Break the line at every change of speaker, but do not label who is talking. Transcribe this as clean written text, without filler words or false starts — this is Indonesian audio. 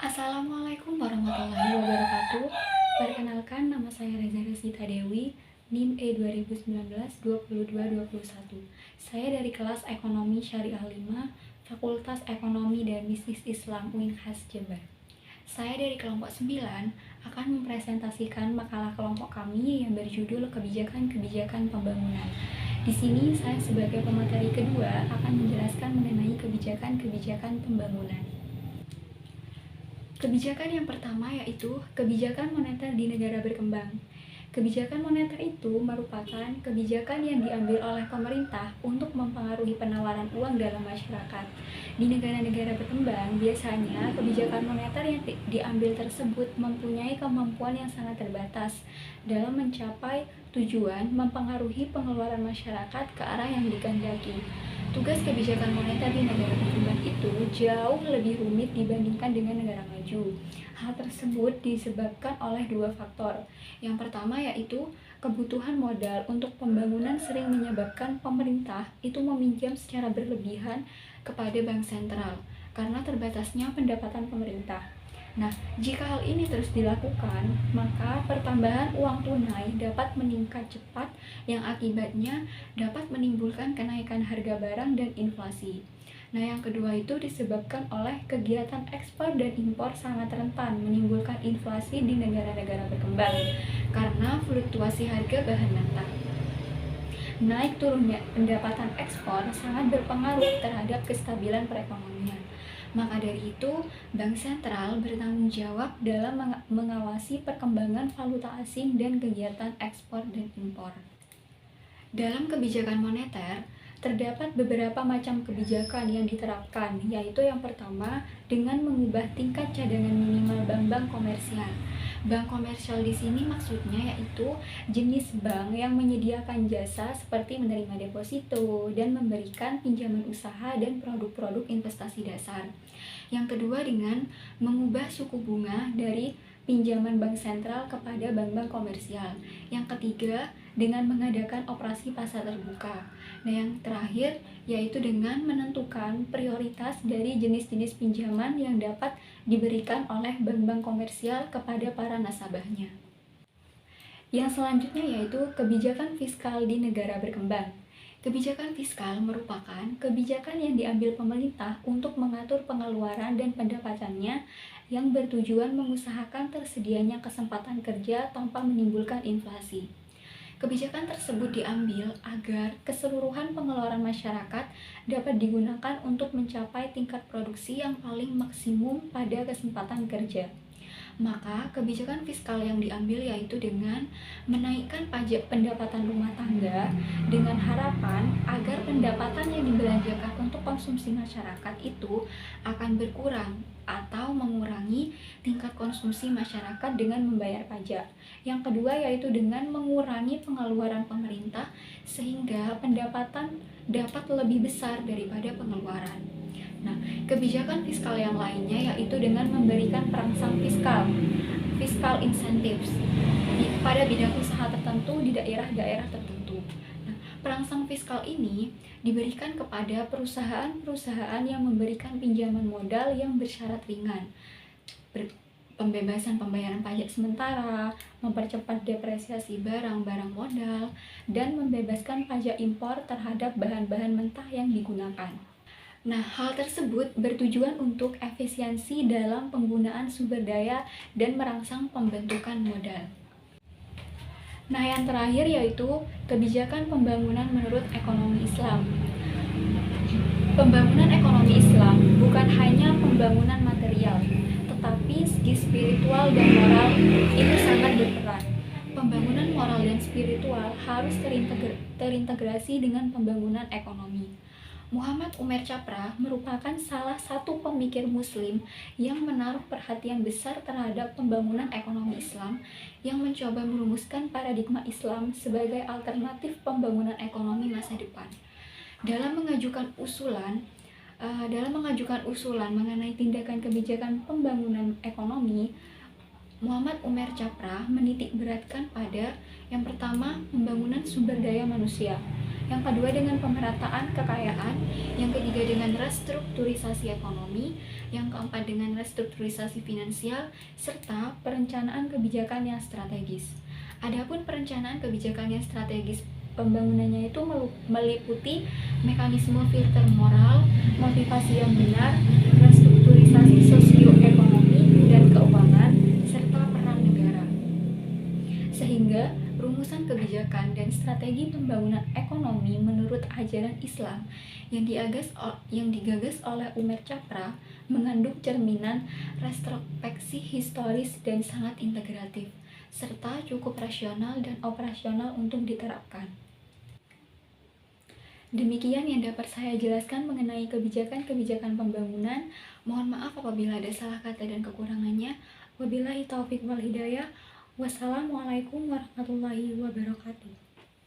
Assalamualaikum warahmatullahi wabarakatuh. Perkenalkan, nama saya Reza Resita Dewi, NIM E2019-2221. Saya dari kelas Ekonomi Syariah 5, Fakultas Ekonomi dan Bisnis Islam UINHAS Jabar. Saya dari kelompok 9 akan mempresentasikan makalah kelompok kami yang berjudul Kebijakan-Kebijakan Pembangunan. Di sini saya sebagai pemateri kedua akan menjelaskan mengenai kebijakan-kebijakan pembangunan. Kebijakan yang pertama yaitu kebijakan moneter di negara berkembang. Kebijakan moneter itu merupakan kebijakan yang diambil oleh pemerintah untuk mempengaruhi penawaran uang dalam masyarakat. Di negara-negara berkembang, biasanya kebijakan moneter yang diambil tersebut mempunyai kemampuan yang sangat terbatas dalam mencapai tujuan mempengaruhi pengeluaran masyarakat ke arah yang dikehendaki. Tugas kebijakan moneter di negara berkembang itu jauh lebih rumit dibandingkan dengan negara maju. Hal tersebut disebabkan oleh dua faktor. Yang pertama yaitu kebutuhan modal untuk pembangunan sering menyebabkan pemerintah itu meminjam secara berlebihan kepada bank sentral karena terbatasnya pendapatan pemerintah. Nah, jika hal ini terus dilakukan, maka pertambahan uang tunai dapat meningkat cepat yang akibatnya dapat menimbulkan kenaikan harga barang dan inflasi. Nah, yang kedua itu disebabkan oleh kegiatan ekspor dan impor sangat rentan menimbulkan inflasi di negara-negara berkembang karena fluktuasi harga bahan mentah. Naik turunnya pendapatan ekspor sangat berpengaruh terhadap kestabilan perekonomian. Maka dari itu, Bank Sentral bertanggung jawab dalam mengawasi perkembangan valuta asing dan kegiatan ekspor dan impor. Dalam kebijakan moneter, terdapat beberapa macam kebijakan yang diterapkan, yaitu yang pertama dengan mengubah tingkat cadangan minimal bank-bank komersial. Bank komersial di sini maksudnya yaitu jenis bank yang menyediakan jasa seperti menerima deposito dan memberikan pinjaman usaha dan produk-produk investasi dasar. Yang kedua dengan mengubah suku bunga dari pinjaman bank sentral kepada bank-bank komersial. Yang ketiga dengan mengadakan operasi pasar terbuka. Nah, yang terakhir yaitu dengan menentukan prioritas dari jenis-jenis pinjaman yang dapat diberikan oleh bank-bank komersial kepada para nasabahnya. Yang selanjutnya yaitu kebijakan fiskal di negara berkembang. Kebijakan fiskal merupakan kebijakan yang diambil pemerintah untuk mengatur pengeluaran dan pendapatannya yang bertujuan mengusahakan tersedianya kesempatan kerja tanpa menimbulkan inflasi. Kebijakan tersebut diambil agar keseluruhan pengeluaran masyarakat dapat digunakan untuk mencapai tingkat produksi yang paling maksimum pada kesempatan kerja. Maka kebijakan fiskal yang diambil yaitu dengan menaikkan pajak pendapatan rumah tangga dengan harapan agar pendapatan yang dibelanjakan untuk konsumsi masyarakat itu akan berkurang atau mengurangi tingkat konsumsi masyarakat dengan membayar pajak. Yang kedua yaitu dengan mengurangi pengeluaran pemerintah sehingga pendapatan dapat lebih besar daripada pengeluaran. Nah, kebijakan fiskal yang lainnya yaitu dengan memberikan perangsang fiskal incentives pada bidang usaha tertentu di daerah-daerah tertentu. Nah, perangsang fiskal ini diberikan kepada perusahaan-perusahaan yang memberikan pinjaman modal yang bersyarat ringan, pembebasan pembayaran pajak sementara, mempercepat depresiasi barang-barang modal, dan membebaskan pajak impor terhadap bahan-bahan mentah yang digunakan. Nah, hal tersebut bertujuan untuk efisiensi dalam penggunaan sumber daya dan merangsang pembentukan modal. Nah, yang terakhir yaitu kebijakan pembangunan menurut ekonomi Islam. Pembangunan ekonomi Islam bukan hanya pembangunan material, tetapi segi spiritual dan moral itu sangat berperan. Pembangunan moral dan spiritual harus terintegrasi dengan pembangunan ekonomi. Muhammad Umar Chapra merupakan salah satu pemikir Muslim yang menaruh perhatian besar terhadap pembangunan ekonomi Islam yang mencoba merumuskan paradigma Islam sebagai alternatif pembangunan ekonomi masa depan. Dalam mengajukan usulan mengenai tindakan kebijakan pembangunan ekonomi, Muhammad Umar Chapra menitik beratkan pada yang pertama pembangunan sumber daya manusia, yang kedua dengan pemerataan kekayaan, yang ketiga dengan restrukturisasi ekonomi, Yang keempat, dengan restrukturisasi finansial serta perencanaan kebijakan yang strategis. Adapun perencanaan kebijakan yang strategis, pembangunannya itu meliputi mekanisme filter moral, motivasi yang benar, restrukturisasi sosioekonomi dan keuangan, serta peran negara. Sehingga rumusan kebijakan dan strategi pembangunan ekonomi menurut ajaran Islam yang digagas oleh Umar Chapra mengandung cerminan retrospeksi historis dan sangat integratif, serta cukup rasional dan operasional untuk diterapkan. Demikian yang dapat saya jelaskan mengenai kebijakan-kebijakan pembangunan. Mohon maaf apabila ada salah kata dan kekurangannya. Wabillahi taufik wal hidayah. Wassalamualaikum warahmatullahi wabarakatuh.